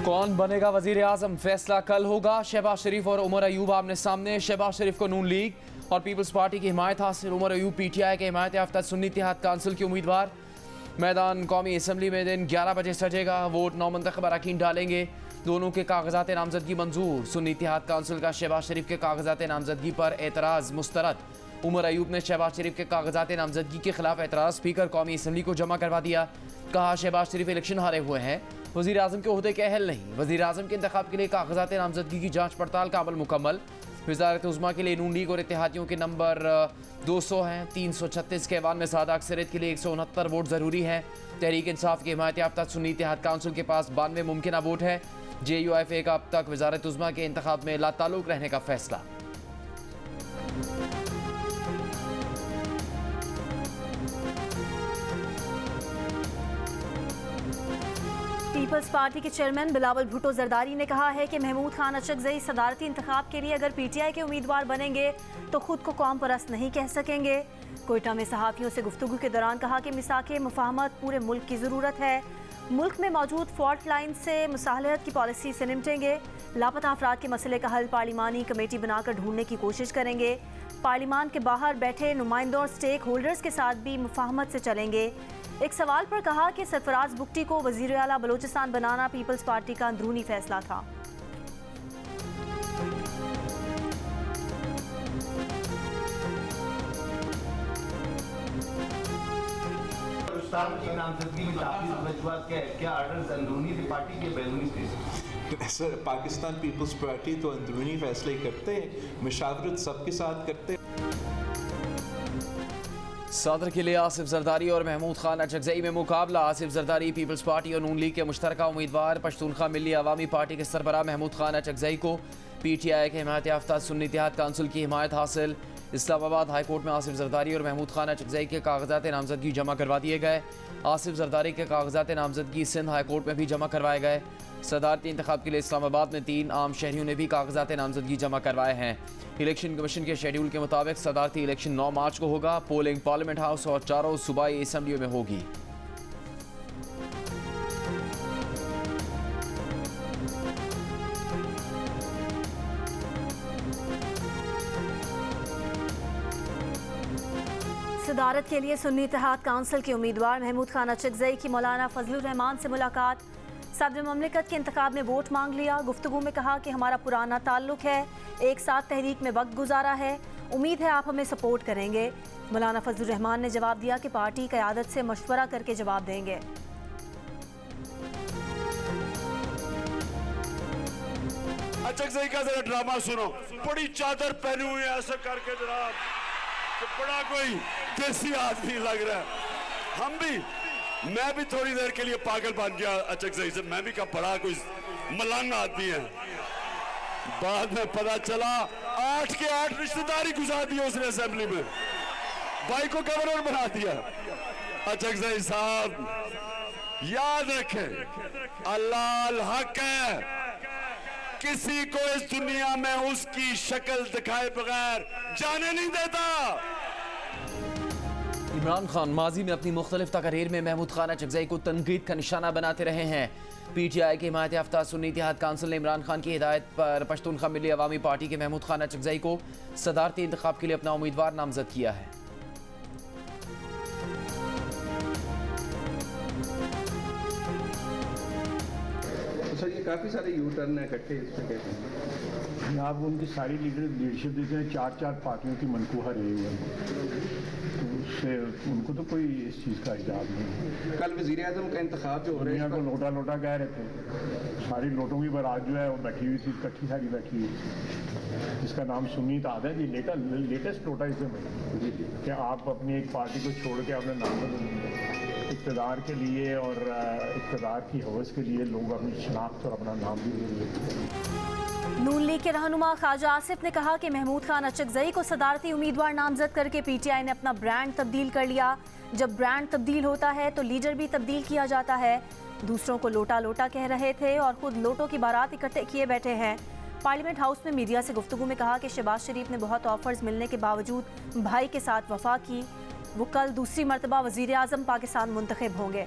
कौन बनेगा वजीर आजम, फैसला कल होगा। शहबाज शरीफ और उमर अयूब आमने सामने। शहबाज शरीफ को नून लीग और पीपल्स पार्टी की हिमायत हासिल। उमर अयूब पीटीआई के हिमायत याफ्ता सुन्नी इत्तेहाद काउंसिल के उम्मीदवार। मैदान कौमी असम्बली में दिन 11 बजे सजेगा। वोट 9 मुंतखब अरकान डालेंगे। दोनों के कागजात नामजदगी मंजूर। सुन्नी इत्तेहाद काउंसिल का शहबाज शरीफ के कागजात नामजदगी पर एतराज़ मुस्तरद। उमर अयूब ने शहबाज शरीफ के कागजात नामजदगी के खिलाफ एतराज़ स्पीकर कौमी असम्बली को जमा करवा दिया। कहा शहबाज शरीफ इलेक्शन हारे हुए हैं, वज़ीर आज़म के ओहदे के अहल नहीं। वज़ीर आज़म के इंतखाब के लिए कागजात नामजदगी की जाँच पड़ताल का अमल मुकम्मल। वज़ारत उज़्मा के लिए नून लीग और इत्तेहादियों के नंबर 200 हैं। 336 के ऐवान में ज़्यादा अक्सरियत के लिए 169 वोट ज़रूरी है। तहरीक इंसाफ की हिमायत याफ्ता सुन्नी इत्तेहाद काउंसिल के पास 92 मुमकिन वोट है। JUIFA का अब तक वज़ारत उज़्मा के इंतखाब में लाताल्लुक़ रहने का फैसला। पीपल्स पार्टी के चेयरमैन बिलावल भुट्टो जरदारी ने कहा है कि महमूद खान अचकज़ई सदारती इंतखाब के लिए अगर PTI के उम्मीदवार बनेंगे तो खुद को कौम परस्त नहीं कह सकेंगे। कोयटा में सहाफ़ियों से गुफ्तगू के दौरान कहा कि मिसाक़े मुफ़ाहमत पूरे मुल्क की ज़रूरत है। मुल्क में मौजूद फॉल्ट लाइन से मुसालहत की पॉलिसी से निपटेंगे। लापता अफराद के मसले का हल पार्लिमानी कमेटी बनाकर ढूंढने की कोशिश करेंगे। पार्लिमान के बाहर बैठे नुमाइंदों और स्टेक होल्डर्स के साथ भी मुफ़ाहमत से चलेंगे। एक सवाल पर कहा कि सरफराज बुगटी को वज़ीर आला बलोचिस्तान बनाना पीपल्स पार्टी का अंदरूनी फैसला था। सर, पाकिस्तान पीपल्स पार्टी तो अंदरूनी फैसले करते हैं, मुशावरत सबके साथ करते हैं। सदर के लिए आसिफ जरदारी और महमूद खान अचकज़ई में मुकाबला। आसिफ जरदारी पीपल्स पार्टी और नून लीग के मुश्तरका उम्मीदवार। पश्तूनख्वा मिली अवामी पार्टी के सरबराह महमूद खान अचकज़ई को PTI के हिमायत याफ्ता सुन्नी इत्तेहाद काउंसिल की हिमायत हासिल। इस्लामाबाद हाई कोर्ट में आसिफ जरदारी और महमूद खान अचकज़ई के कागजात नामजदगी जमा करवा दिए गए। आसिफ जरदारी के कागजात नामजदगी सिंध हाई कोर्ट में भी जमा करवाए गए। सदारती इंतखाब के लिए इस्लामाबाद में 3 आम शहरियों ने भी कागजात नामजदगी जमा करवाए हैं। इलेक्शन कमीशन के शेड्यूल के मुताबिक सदारती इलेक्शन 9 मार्च को होगा। पोलिंग पार्लियामेंट हाउस और 4 सूबाई असम्बलियों में होगी। सदारत के लिए सुन्नी इत्तेहाद काउंसिल के उम्मीदवार महमूद खान अचकज़ई की मौलाना फजलुर रहमान से मुलाकात। सदर ममलिकत के इंतखाब में वोट मांग लिया। गुफ्तगू में कहा कि हमारा पुराना ताल्लुक है, एक साथ तहरीक में वक्त गुजारा है, उम्मीद है आप हमें सपोर्ट करेंगे। मौलाना फजलुर रहमान ने जवाब दिया कि पार्टी क़यादत से मशवरा करके जवाब देंगे। अचकज़ई का जरा ड्रामा सुनो। बड़ी चादर पहनी हुई है ऐसा करके जनाब, तो बड़ा कोई देसी आदमी लग रहा है। हम भी, मैं भी थोड़ी देर के लिए पागल बन गया अचकज़ई से। मैं भी कहा बड़ा कोई मलंग आदमी है। बाद में पता चला 8 के 8 रिश्तेदारी गुजार दी उसने असेंबली में। भाई को गवर्नर बना दिया। अचकज़ई साहब याद रखें, अल्लाह हक है, किसी को इस दुनिया में उसकी शक्ल दिखाए बगैर जाने नहीं देता। इमरान खान माजी में अपनी मुख्तलिफ तकरीर में महमूद खान अचकज़ई को तनकीद का निशाना बनाते रहे हैं। PTI के हिमायत याफ्ता सुन्नी इत्तेहाद काउंसिल ने इमरान खान की हिदायत पर पश्तूनख्वा मिली अवामी पार्टी के महमूद खान अचकज़ई को सदारती इंतखाब के लिए अपना उम्मीदवार नामजद किया है। सर, ये काफ़ी सारे यू टर्न है इकट्ठे, इस पर कहते हैं आप उनकी सारी लीडरशिप देते हैं। 4 पार्टियों की मनकूहा रही हुई है, तो उससे उनको तो कोई इस चीज़ का इजाज़ नहीं है। कल वज़ीर आज़म का इंतखाब जो हो रहा है को लोटा लोटा कह रहे थे, सारी लोटों की बारात जो है वो बैठी हुई थी, इकट्ठी सारी बैठी हुई थी, जिसका नाम सुन्नी इत्तेहाद है। ये लेटेस्ट लोटाइज़म है कि आप अपनी एक पार्टी को छोड़ के अपने नाम बदलेंगे। इक़्तिदार के लिए और इक़्तिदार की हवस के लिए लोग अपनी शनाख्त और अपना नाम भी ले लेते हैं। नून लीग के रहनुमा ख्वाजा आसिफ ने कहा कि महमूद खान अचकज़ई को सदारती उम्मीदवार नामजद करके PTI ने अपना ब्रांड तब्दील कर लिया। जब ब्रांड तब्दील होता है तो लीडर भी तब्दील किया जाता है। दूसरों को लोटा लोटा कह रहे थे और खुद लोटों की बारात इकट्ठे किए बैठे हैं। पार्लियामेंट हाउस में मीडिया से गुफ्तगू में कहा कि शहबाज शरीफ ने बहुत ऑफर्स मिलने के बावजूद भाई के साथ वफा की। वो कल दूसरी मरतबा वज़ीर आज़म पाकिस्तान मुंतखब होंगे।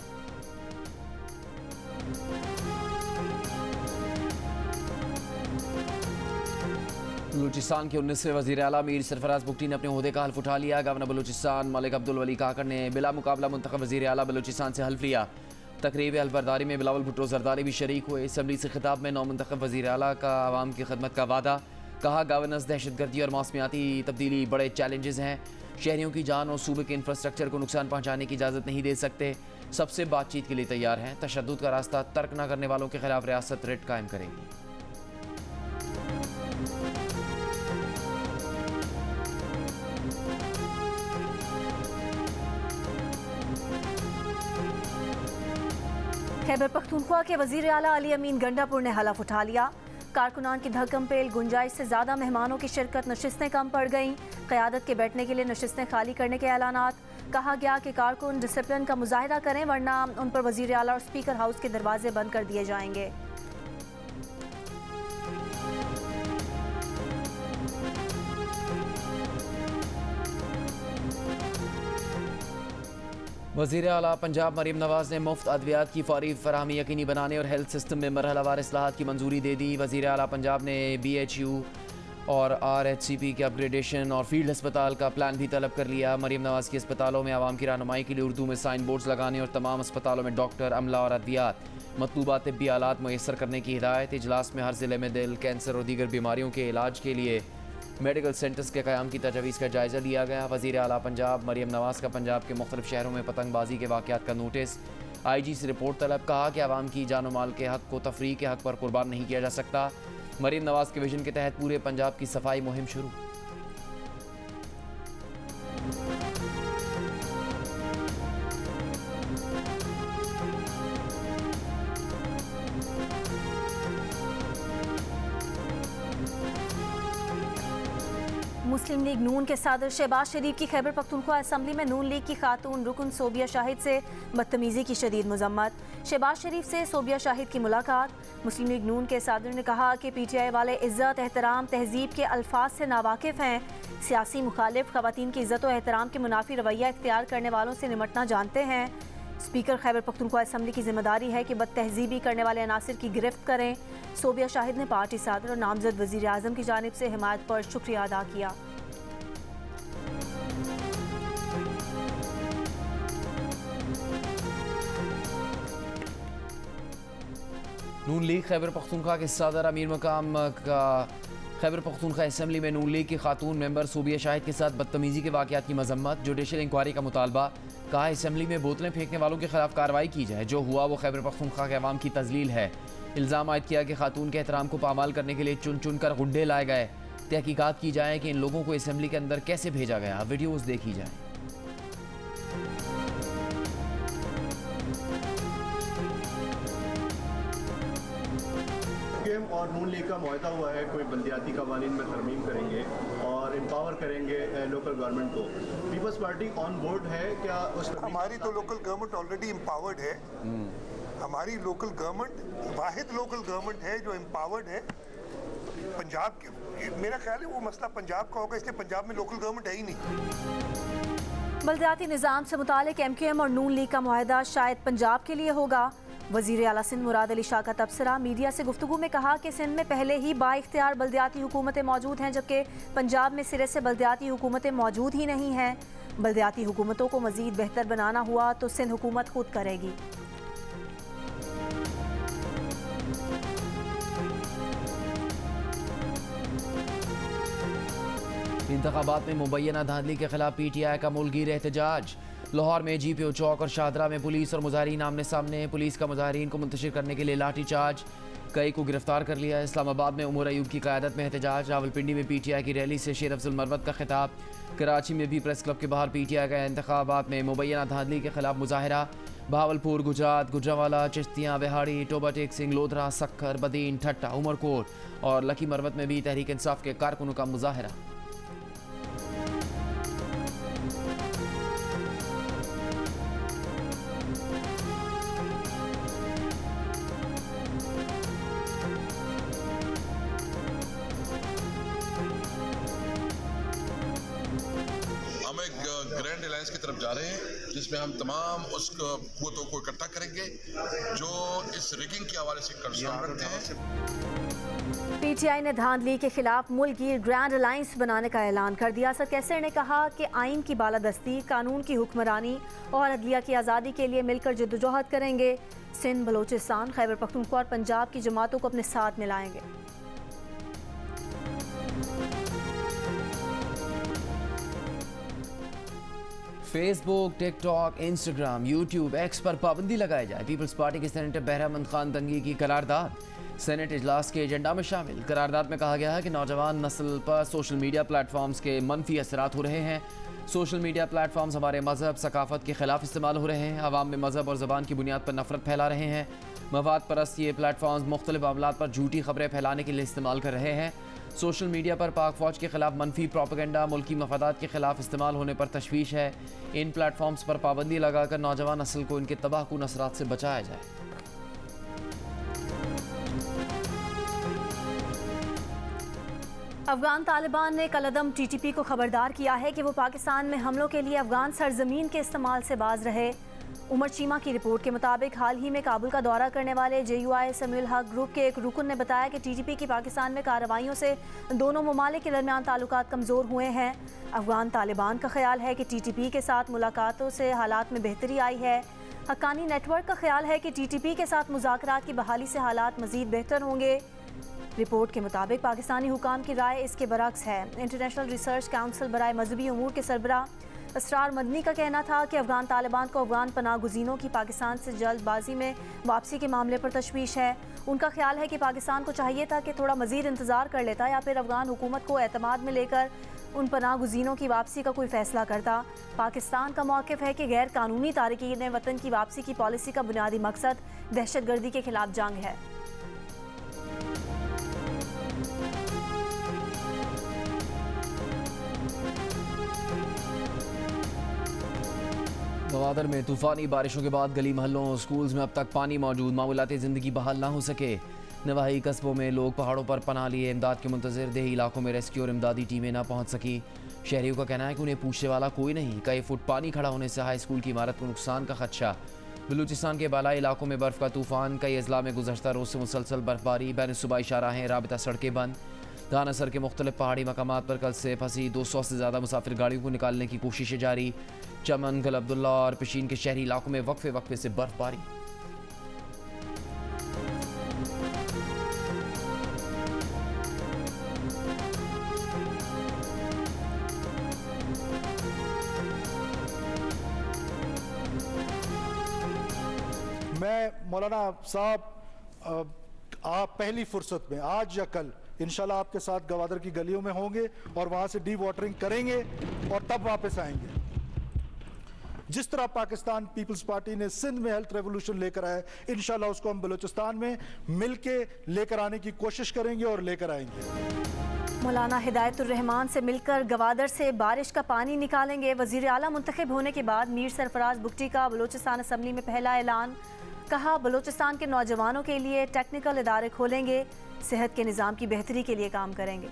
बलूचिस्तान के 19वें वज़ीर आला मीर सरफराज बुगटी ने अपने ओहदे का हल्फ उठा लिया। गवर्नर बलूचिस्तान मलिक अब्दुल वली काकड़ ने बिला मुकाबला मुंतखब वज़ीर आला बलूचिस्तान से हल्फ लिया। तकरीब हल्फबरदारी में बिलावल भुट्टो जरदारी भी शरीक हुए। असम्बली से खिताब में नौमुंतखब वज़ीर आला का आवाम की खदमत का वादा। कहा गवर्नेंस, दहशतगर्दी और मौसमियाती तब्दीली बड़े चैलेंजेस हैं। शहरियों की जान और सूबे के इंफ्रास्ट्रक्चर को नुकसान पहुँचाने की इजाज़त नहीं दे सकते। सबसे बातचीत के लिए तैयार हैं। तशद्दुद का रास्ता तर्क न करने वालों के खिलाफ रियासत रेड कायम करेगी। खैबर पख्तूनख्वा के वज़ीर आला अली अमीन गंडापुर ने हलफ उठा लिया। कारकुनान की धक्कम पेल गुंजाइश से ज़्यादा मेहमानों की शिरकत, नशिस्तें कम पड़ गईं। क़यादत के बैठने के लिए नशिस्तें खाली करने के ऐलानात। कहा गया कि कारकुन डिसिप्लिन का मुजाहिरा करें वरना उन पर वज़ीर आला और स्पीकर हाउस के दरवाजे बंद कर दिए जाएंगे। वज़ीर आला पंजाब मरीम नवाज़ ने मुफ्त अद्वियात की फौरी फराहमी यकीनी बनाने और हेल्थ सिस्टम में मरहलावार इस्लाहात की मंजूरी दे दी। वज़ीर आला पंजाब ने BHU और RHCP के अपग्रेडेशन और फील्ड अस्पताल का प्लान भी तलब कर लिया। मरीम नवाज़ के अस्पतालों में आवाम की रहनुमाई के लिए उर्दू में साइन बोर्ड्स लगाने और तमाम अस्पतालों में डॉक्टर, अमला और अद्वियात मतलूबा तिब्बी आलात मैसर करने की हिदायत। इजलास में हर ज़िले में दिल, कैंसर और दीगर बीमारियों के इलाज के लिए मेडिकल सेंटर्स के क़याम की तजवीज़ का जायज़ा लिया गया। वज़ीर आला पंजाब मरीम नवाज़ का पंजाब के मुख्तलिफ शहरों में पतंगबाजी के वाक़यात का नोटिस। IG से रिपोर्ट तलब। कहा कि आवाम की जान माल के हक़ को तफरीह के हक़ पर कुर्बान नहीं किया जा सकता। मरीम नवाज़ के विजन के तहत पूरे पंजाब की सफाई मुहिम शुरू। मुस्लिम लीग नून के सदर शहबाज शरीफ की खैबर पख्तूनख्वा असम्बली में नून लीग की खातून रुकन सोबिया शाहिद से बदतमीज़ी की शदीद मजम्मत। शहबाज शरीफ से सोबिया शाहिद की मुलाकात। मुस्लिम लीग नून के सदर ने कहा कि PTI वाले इज़्ज़त, एहतराम, तहजीब के अल्फाज से नावाकिफ़ हैं। सियासी मुखालिफ ख़वातीन की इज़्ज़त और एहतराम के मुनाफी रवैया इख्तियार करने वालों से निमटना जानते हैं। स्पीकर खैबर पख्तूनख्वा असम्बली की जिम्मेदारी है कि बदतहजीबी करने वाले अनासिर की गिरफ्त करें। सोबिया शाहिद ने पार्टी सदर और नामजद वज़ीर आज़म की जानिब से हिमायत पर शुक्रिया अदा किया। नून लीग खैबर पख्तूनख्वा के सदर अमीर मकाम का खैबर पख्तूनख्वा असम्बली में नून लीग की खातून मेंबर सोबिया शाहिद के साथ बदतमीज़ी के वाक़यात की मजम्मत। जुडिशल इंक्वायरी का मुतालबा। कहा असम्बली में बोतलें फेंकने वालों के खिलाफ कार्रवाई की जाए। जो हुआ वो खैबर पख्तूनख्वा के अवाम की तजलील है। इल्ज़ाम आयद किया कि खातून के एहतराम को पामाल करने के लिए चुन चुन कर गुड्डे लाए गए। तहकीकात की जाए कि इन लोगों को असम्बली के अंदर कैसे भेजा गया। वीडियोज़ देखी जाए। और नून लीग का मुआहदा हुआ है, कोई बल्दियाती कवानीन में तरमीम करेंगे और एम्पावर करेंगे लोकल गवर्नमेंट को। पीपल्स पार्टी ऑन बोर्ड है क्या? उस हमारी तो लोकल गवर्नमेंट ऑलरेडी एम्पावर्ड है। हमारी लोकल गवर्नमेंट वाहिद लोकल गवर्नमेंट है जो एम्पावर्ड है पंजाब के। मेरा ख्याल है वो मसला पंजाब का होगा, इसलिए पंजाब में लोकल गवर्नमेंट है ही नहीं। बल्दियाती निज़ाम से मुतालिक MQM और नून लीग का मुआहदा शायद पंजाब के लिए होगा। वज़ीर आला सिंध मुराद अली शाह का तबसरा। मीडिया से गुफ्तगू में कहा कि सिंध में पहले ही बाइख्तियार बल्दियाती हुकूमतें मौजूद हैं, जबकि पंजाब में सिरे से बल्दियाती हुकूमतें मौजूद ही नहीं हैं। बल्दियाती हुकूमतों को मज़ीद बेहतर बनाना हुआ तो सिंध हुकूमत खुद करेगी। इंतखाबात में मुबैना धांधली के खिलाफ PTI का मुल्कीर एहतजाज। लाहौर में GPO चौक और शाहदरा में पुलिस और मुजाहिरीन आमने सामने। पुलिस का मुजाहिरीन को मुंतशिर करने के लिए लाठी चार्ज। कई को गिरफ्तार कर लिया। इस्लामाबाद में उमर अयूब की क़यादत में एहतजाज। रावलपिंडी में PTI की रैली से शेर अफजल मरवत का खिताब। कराची में भी प्रेस क्लब के बाहर PTI का इंतखाबात में मुबैना धांधली के खिलाफ मुजाहिरा। भावलपुर, गुजरात, गुजरावाला, चिश्तियाँ, बिहाड़ी, टोबा टेक सिंह, लोधरा, सक्खर, बदीन, ठट्टा, उमरकोट और लकी मरवत में भी तहरीक इंसाफ के कारकुनों का मुजाहिरा। ग्रैंड अलायंस की तरफ जा रहे हैं जिसमें हम तमाम उस कुव्वतों को इकट्ठा करेंगे जो इस रिगिंग के हवाले से कंसर्न रखते हैं। पीटीआई ने धांधली के खिलाफ मुल्कगीर ग्रैंड अलायंस बनाने का ऐलान कर दिया। सर कैसर ने कहा कि आइन की बालादस्ती, कानून की हुक्मरानी और अदलिया की आज़ादी के लिए मिलकर जद्दोजहद करेंगे। सिंध, बलोचिस्तान, खैबर पख्तूनख्वा और पंजाब की जमातों को अपने साथ मिलाएंगे। Facebook, TikTok, Instagram, YouTube, x पर पाबंदी लगाई जाए। पीपल्स पार्टी के सेनेटर बहरामंद खान दंगी की करारदाद सेनेट इजलास के एजेंडा में शामिल। करारदाद में कहा गया है कि नौजवान नस्ल पर सोशल मीडिया प्लेटफॉर्म्स के मनफी असरात हो रहे हैं। सोशल मीडिया प्लेटफॉर्म्स हमारे मजहब, सकाफत के खिलाफ इस्तेमाल हो रहे हैं। आवाम में मजहब और ज़बान की बुनियाद पर नफरत फैला रहे हैं। मवाद परस्त ये प्लेटफॉर्म्स मुख्तलिफ मामलात पर झूठी खबरें फैलाने के लिए इस्तेमाल कर रहे हैं। सोशल मीडिया पर पाक फ़ौज के खिलाफ मनफी प्रोपेगेंडा मुल्की मफादात के खिलाफ इस्तेमाल होने पर तशवीश है। इन प्लेटफॉर्म्स पर पाबंदी लगाकर नौजवान नस्ल को इनके तबाहकुन असरात से बचाया जाए। अफगान तालिबान ने कलअदम टीटीपी को खबरदार किया है कि वो पाकिस्तान में हमलों के लिए अफगान सरजमीन के इस्तेमाल से बाज रहे। उमर चीमा की रिपोर्ट के मुताबिक हाल ही में काबुल का दौरा करने वाले JUI समीउल हक ग्रुप के एक रुकन ने बताया कि टीटीपी की पाकिस्तान में कार्रवाइयों से दोनों ममालिक के दरमियान ताल्लुकात कमज़ोर हुए हैं। अफगान तालिबान का ख्याल है कि टीटीपी के साथ मुलाकातों से हालात में बेहतरी आई है। हक्कानी नेटवर्क का ख्याल है कि टीटीपी के साथ मुज़ाकरात की बहाली से हालात मज़ीद बेहतर होंगे। रिपोर्ट के मुताबिक पाकिस्तानी हुकाम की राय इसके बरक्स है। इंटरनेशनल रिसर्च काउंसिल बराए मजहबी उमूर के सरबराह असरार मदनी का कहना था कि अफगान तालिबान को अफगान पनाह गुज़ीनों की पाकिस्तान से जल्दबाजी में वापसी के मामले पर तशवीश है। उनका ख्याल है कि पाकिस्तान को चाहिए था कि थोड़ा मज़ीद इंतज़ार कर लेता या फिर अफगान हुकूमत को एतमाद में लेकर उन पनाह गुज़ीनों की वापसी का कोई फ़ैसला करता। पाकिस्तान का मौक़िफ़ है कि गैर कानूनी तारकीन वतन की वापसी की पॉलिसी का बुनियादी मकसद दहशतगर्दी के खिलाफ जंग है। गवादर में तूफ़ानी बारिशों के बाद गली महलों और स्कूल्स में अब तक पानी मौजूद, मामूलाती ज़िंदगी बहाल ना हो सके। नवाही कस्बों में लोग पहाड़ों पर पनाह लिए इमदाद के मुंतज़िर। देही इलाकों में रेस्क्यू और इमदादी टीमें ना पहुँच सकी। शहरियों का कहना है कि उन्हें पूछने वाला कोई नहीं। कई फुट पानी खड़ा होने से हाई स्कूल की इमारत को नुकसान का खदशा। बलूचिस्तान के बालाई इलाकों में बर्फ़ का तूफ़ान। कई अजला में गुज़श्ता रोज़ से मुसलसल बर्फबारी। बैन सुबाई शाहराहें, राबिता सड़कें बंद। दानासर के मुख्तलिफ पहाड़ी मकामात पर कल से फंसी 200 से ज़्यादा मुसाफिर गाड़ियों को निकालने की कोशिशें जारी। चमन, गल अब्दुल्ला और पिशीन के शहरी इलाकों में वक्फे वक्फे से बर्फबारी। मैं मौलाना साहब आप पहली फुर्सत में आज या कल इंशाल्लाह आपके साथ गवादर की गलियों में होंगे और वहां से डी वाटरिंग करेंगे और तब वापस आएंगे। जिस तरह पाकिस्तान पीपल्स पार्टी ने सिंध में हेल्थ रेवोल्यूशन लेकर आया, इंशाल्लाह उसको हम बलूचिस्तान में मिलके लेकर आने की कोशिश करेंगे और लेकर आएंगे। मौलाना हिदायतुर रहमान से मिलकर गवादर से बारिश का पानी निकालेंगे। वजीर आला मुंतखब होने के बाद मीर सरफराज बुगटी का बलूचिस्तान असम्बली में पहला ऐलान। कहा बलूचिस्तान के नौजवानों के लिए टेक्निकल इदारे खोलेंगे, सेहत के निज़ाम की बेहतरी के लिए काम करेंगे।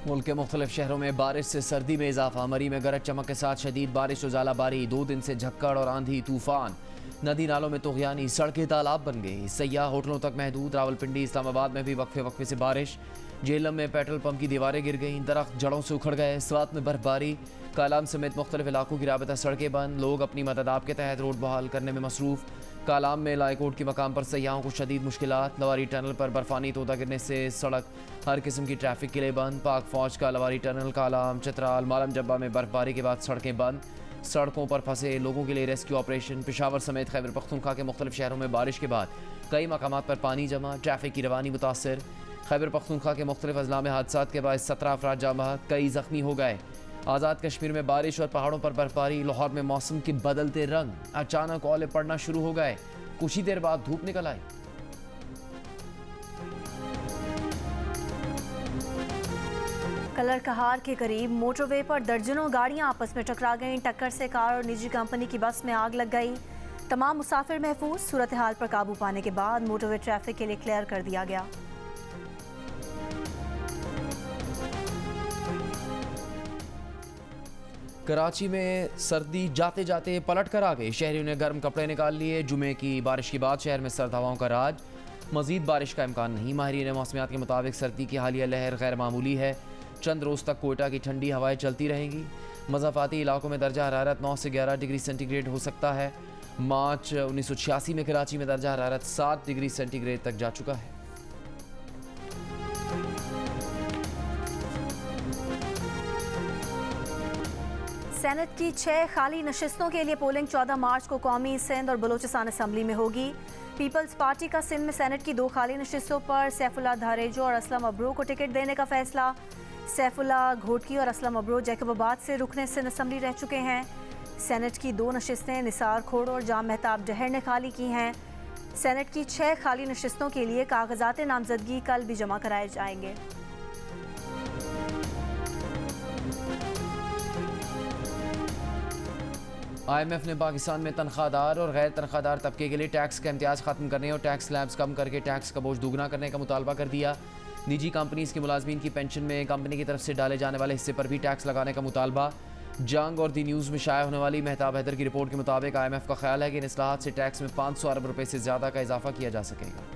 मुल्क के मुख्तलिफ शहरों में बारिश से सर्दी में इजाफा। मरी में गरज चमक के साथ शदीद बारिश और ज़ालाबारी। 2 दिन से झक्कड़ और आंधी तूफान। नदी नालों में तुग़यानी, सड़कें तालाब बन गई। सयाह होटलों तक महदूद। रावलपिंडी, इस्लामाबाद में भी वक्फे वक्फे से बारिश। जेलम में पेट्रोल पंप की दीवारें गिर गईं। दरख्त जड़ों से उखड़ गए। स्वात में बर्फबारी। कालाम समेत मुख्तलिफ इलाकों की राबता सड़कें बंद। लोग अपनी मदद आप के तहत रोड बहाल करने में मसरूफ़। कालाम में लाइकोट के मकाम पर सयाहों को शदीद मुश्किलात। लवारी टनल पर बर्फानी तोदा गिरने से सड़क हर किस्म की ट्रैफिक के लिए बंद। पाक फ़ौज का लवारी टनल, कालाम, चतराल, मालम जब्बा में बर्फबारी के बाद सड़कें बंद। सड़कों पर फंसे लोगों के लिए रेस्क्यू ऑपरेशन। पेशावर समेत खैबर पख्तूनख्वा के मुख्तलिफ शहरों में बारिश के बाद कई मकामात पर पानी जमा। ट्रैफिक की रवानी मुतासर। खैबर पख्तूनख्वा के मुख्तलिफ अजला में हादसात के बाद 17 अफराद जाँ बहक, कई ज़ख्मी हो गए। आज़ाद कश्मीर में बारिश और पहाड़ों पर बर्फबारी। लाहौर में मौसम के बदलते रंग। अचानक ओले पड़ना शुरू हो गए। कुछ ही देर बाद धूप निकल आई। कलर कहार के करीब मोटरवे पर दर्जनों गाड़ियां आपस में टकरा गईं। टक्कर से कार और निजी कंपनी की बस में आग लग गई। तमाम मुसाफिर महफूज। सूरत हाल पर काबू पाने के बाद मोटरवे ट्रैफिक के लिए क्लियर कर दिया गया। कराची में सर्दी जाते जाते पलट कर आ गई। शहरियों ने गर्म कपड़े निकाल लिए। जुमे की बारिश के बाद शहर में सर्द हवाओं का राज। मजीद बारिश का इम्कान नहीं। माहिरीन मौसमियात के मुताबिक सर्दी की हालिया लहर गैर मामूली है। चंद रोज़ तक कोयटा की ठंडी हवाएं चलती रहेंगी। मज़ाफ़ाती इलाकों में दर्जा हरारत 9 से 11 डिग्री सेंटीग्रेड हो सकता है। मार्च 1986 में कराची में दर्जा हरारत 7 डिग्री सेंटीग्रेड तक जा चुका है। सेनेट की 6 खाली नशिस्तों के लिए पोलिंग 14 मार्च को कौमी सिंध और बलूचिस्तान असम्बली में होगी। पीपल्स पार्टी का सिंध में सेनेट की 2 खाली नशिस्तों पर सैफुल्लाह धारेजो और असलम अब्रो को टिकट देने का फैसला। सैफुल्लाह घोटकी और असलम अब्रो जैकबाबाद से रुकने सिंध असम्बली रह चुके हैं। सेनेट की 2 नशिस्तें निसार खोड़ और जाम मेहताब डहर ने खाली की हैं। सेनेट की 6 खाली नशिस्तों के लिए कागजात नामजदगी कल भी जमा कराए जाएंगे। IMF ने पाकिस्तान में तनख्वाहदार और गैर तनख्वाहदार तबके के लिए टैक्स का इम्तियाज़ ख़त्म करने और टैक्स स्लैब्स कम करके टैक्स का बोझ दुगना करने का मुतालबा कर दिया। निजी कंपनीज के मुलाजमीन की पेंशन में कंपनी की तरफ से डाले जाने वाले हिस्से पर भी टैक्स लगाने का मुतालबा। जंग और दी न्यूज़ में शाया होने वाली मेहताब हैदर की रिपोर्ट के मुताबिक IMF का ख्याल है कि इन इस्लाहात से टैक्स में 500 अरब रुपये से ज़्यादा का इजाफा किया जा सकेगा।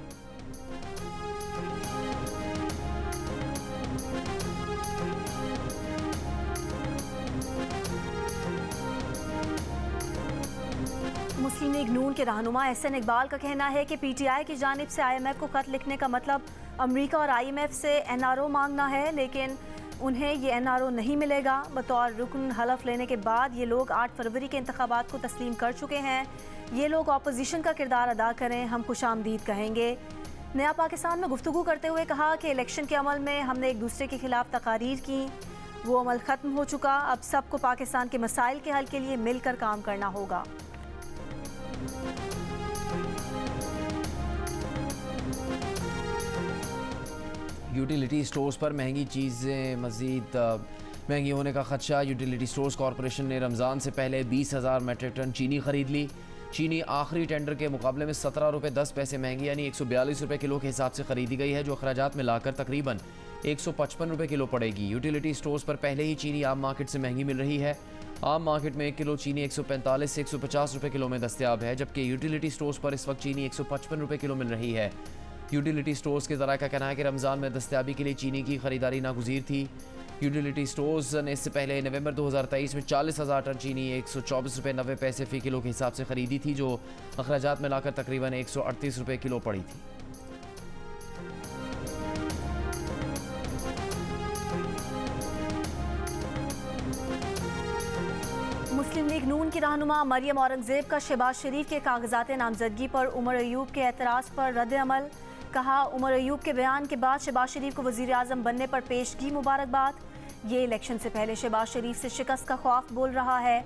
मुस्लिम लीग नून के रहनुमा एहसन इकबाल का कहना है कि PTI की जानिब से IMF को खत लिखने का मतलब अमेरिका और IMF से NRO मांगना है, लेकिन उन्हें ये NRO नहीं मिलेगा। बतौर रुकन हलफ लेने के बाद ये लोग 8 फरवरी के इंतखाबात को तस्लीम कर चुके हैं। ये लोग अपोजिशन का किरदार अदा करें, हम खुशामदीद कहेंगे। नया पाकिस्तान में गुफ्तगू करते हुए कहा कि इलेक्शन के अमल में हमने एक दूसरे के खिलाफ तकारीर की, वो अमल ख़त्म हो चुका। अब सबको पाकिस्तान के मसाइल के हल के लिए मिलकर काम करना होगा। यूटिलिटी स्टोर्स पर महंगी चीज़ें मज़ीद महंगी होने का खदशा। यूटिलिटी स्टोर्स कॉरपोरेशन ने रमज़ान से पहले 20,000 मेट्रिक टन चीनी ख़रीद ली। चीनी आखिरी टेंडर के मुकाबले में 17 रुपये 10 पैसे महंगी यानी 142 रुपये किलो के हिसाब से ख़रीदी गई है, जो अखराजात में लाकर तकरीबन 155 रुपये किलो पड़ेगी। यूटिलिटी स्टोर्स पर पहले ही चीनी आम मार्केट से महंगी मिल रही है। आम मार्केट में 1 किलो चीनी 145 से 150 रुपये किलो में दस्तयाब है, जबकि यूटिलिटी स्टोर्स पर इस वक्त चीनी 155 रुपये किलो मिल रही है। यूटिलिटी स्टोर्स के ज़राए का कहना है कि रमज़ान में दस्तयाबी के लिए चीनी की ख़रीदारी नागुज़ीर थी। यूटिलिटी स्टोर्स ने इससे पहले नवंबर 2023 में 40,000 टन चीनी 124 रुपये 90 पैसे फ़ी किलो के हिसाब से ख़रीदी थी, जो अखराजात में लाकर तकरीबन 138 रुपये किलो पड़ी थी। मुस्लिम लीग नून की रहनुमा मरियम औरंगजेब का शहबाज शरीफ के कागजात नामजदगी पर उमर अयूब के एतराज़ पर रद्द अमल। कहा, उमर अयूब के बयान के बाद शहबाज शरीफ को वज़ीर आज़म बनने पर पेश की मुबारकबाद। ये इलेक्शन से पहले शहबाज शरीफ से शिकस्त का खौफ बोल रहा है।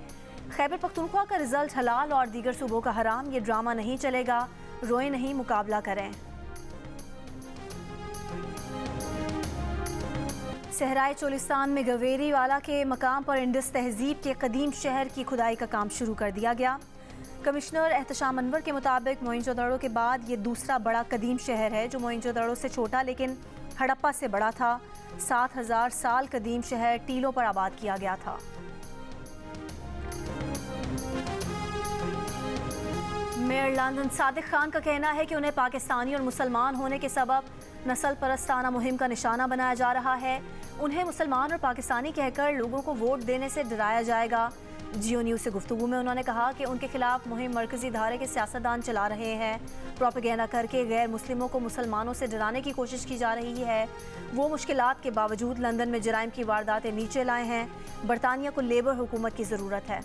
खैबर पख्तूनख्वा का रिजल्ट हलाल और दीगर सूबों का हराम, ये ड्रामा नहीं चलेगा, रोए नहीं, मुकाबला करें। सहराए चोलिस्तान में गवेरी वाला के मकाम पर इंडस तहजीब के कदीम शहर की खुदाई का काम शुरू कर दिया गया। कमिश्नर एहतशाम अनवर के मुताबिक मोइंजोदड़ो के बाद ये दूसरा बड़ा कदीम शहर है, जो मोइंजोदड़ो से छोटा लेकिन हड़प्पा से बड़ा था। 7,000 साल कदीम शहर टीलों पर आबाद किया गया था। मेयर लंदन सादिक खान का कहना है कि उन्हें पाकिस्तानी और मुसलमान होने के सबब नस्ल परस्ताना मुहिम का निशाना बनाया जा रहा है। उन्हें मुसलमान और पाकिस्तानी कहकर लोगों को वोट देने से डराया जाएगा। जियो न्यूज़ से गुफ्तगू में उन्होंने कहा कि उनके खिलाफ मुहिम मरकजी धारे के सियासतदान चला रहे हैं। प्रोपेगेंडा करके गैर मुस्लिमों को मुसलमानों से डराने की कोशिश की जा रही है। वो मुश्किलात के बावजूद लंदन में जराइम की वारदातें नीचे लाए हैं। बरतानिया को लेबर हुकूमत की ज़रूरत है।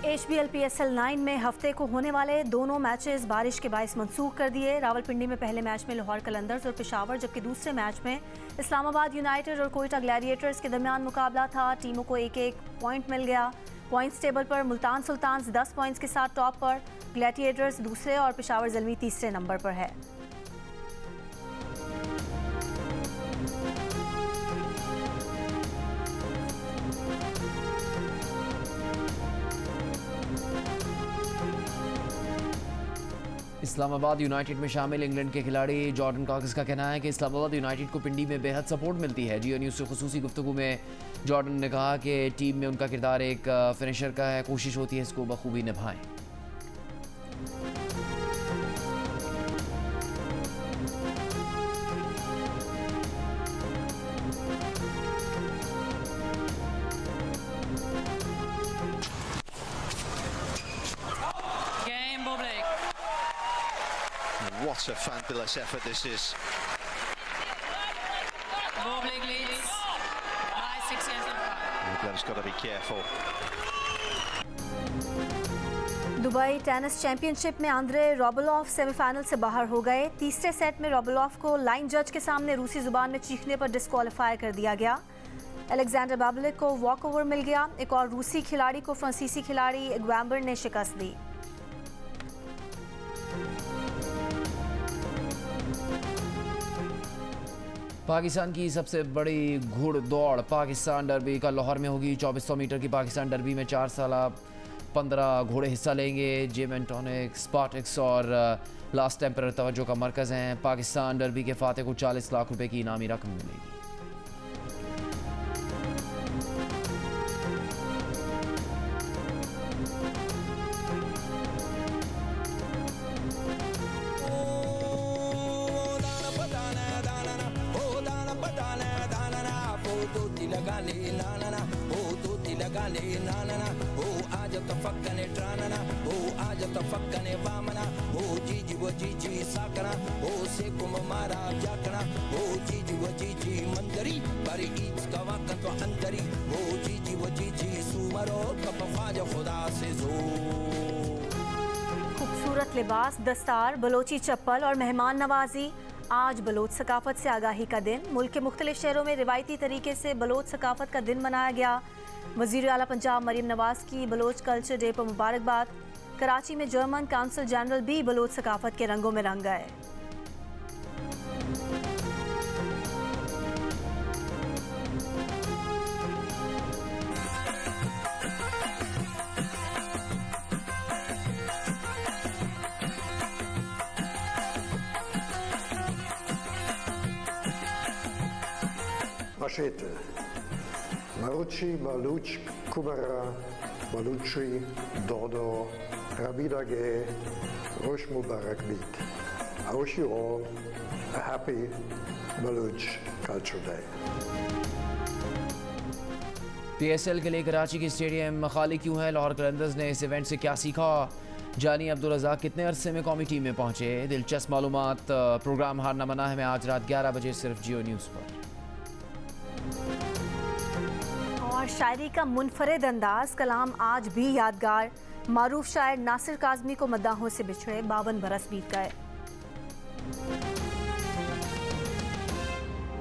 HBL PSL 9 में हफ्ते को होने वाले दोनों मैचेस बारिश के बायस मनसूख कर दिए। रावलपिंडी में पहले मैच में लाहौर कलंदर्स और पेशावर, जबकि दूसरे मैच में इस्लामाबाद यूनाइटेड और कोयटा ग्लैडिएटर्स के दरमियान मुकाबला था। टीमों को एक एक पॉइंट मिल गया। पॉइंट्स टेबल पर मुल्तान सुल्तान्स 10 पॉइंट्स के साथ टॉप पर, ग्लैडिएटर्स दूसरे और पेशावर ज़ल्मी तीसरे नंबर पर है। इस्लामाबाद यूनाइटेड में शामिल इंग्लैंड के खिलाड़ी जॉर्डन कॉक्स का कहना है कि इस्लामाबाद यूनाइटेड को पिंडी में बेहद सपोर्ट मिलती है। जियो न्यूज़ से खुसूसी गुफ्तगू में जॉर्डन ने कहा कि टीम में उनका किरदार एक फिनिशर का है, कोशिश होती है इसको बखूबी निभाएं। What a fabulous effort this is. Boblik leads by 6 years and 5. England's got to be careful. Dubai tennis championship में आंद्रे रोबलोव सेमीफाइनल से बाहर हो गए। तीसरे सेट में रोबलोव को लाइन जज के सामने रूसी जुबान में चीखने पर डिस्क्वालीफाई कर दिया गया। अलेक्जेंडर बाबलिक को वॉक ओवर मिल गया। एक और रूसी खिलाड़ी को फ्रांसीसी खिलाड़ी ग्वैम्बर ने शिकस्त दी। पाकिस्तान की सबसे बड़ी घुड़दौड़ पाकिस्तान डर्बी का लाहौर में होगी। 2400 मीटर की पाकिस्तान डर्बी में 4 साल 15 घोड़े हिस्सा लेंगे। जिम एंटोनिक, स्पार्टिक्स और लास्ट टेम्परर तवज्जो का मरकज़ हैं। पाकिस्तान डर्बी के फाते को 40 लाख रुपए की इनामी रकम मिलेगी। खूबसूरत लिबास, दस्तार, बलोची चप्पल और मेहमान नवाजी। आज बलोच सकाफत से आगाही का दिन। मुल्क के मुख्तलिफ शहरों में रिवायती तरीके से बलोच सकाफत का दिन मनाया गया। वज़ीर आला पंजाब मरीम नवाज की बलोच कल्चर डे पर मुबारकबाद। कराची में जर्मन काउंसिल जनरल भी बलोच सकाफत के रंगों में रंग गए। Machete, Marucci, Baluch, Kumara, Baluchi, Dodo, Rabida Gay, Rosh Mubarak Beat. I wish you all a happy Baluch Culture Day. PSL के लिए कराची की स्टेडियम खाली क्यों है? लाहौर कलंदर्स ने इस इवेंट से क्या सीखा? जानी अब्दुल रज़ाक कितने अरसे में कौमी टीम में पहुंचे? दिलचस्प मालूमात। प्रोग्राम हारना मना है में आज रात 11 बजे सिर्फ जियो न्यूज़ पर। और शायरी का मुनफरिद अंदाज, कलाम आज भी यादगार। मारूफ शायर नासिर काज़मी को मद्दाहों से बिछड़े 52 बरस बीत गए।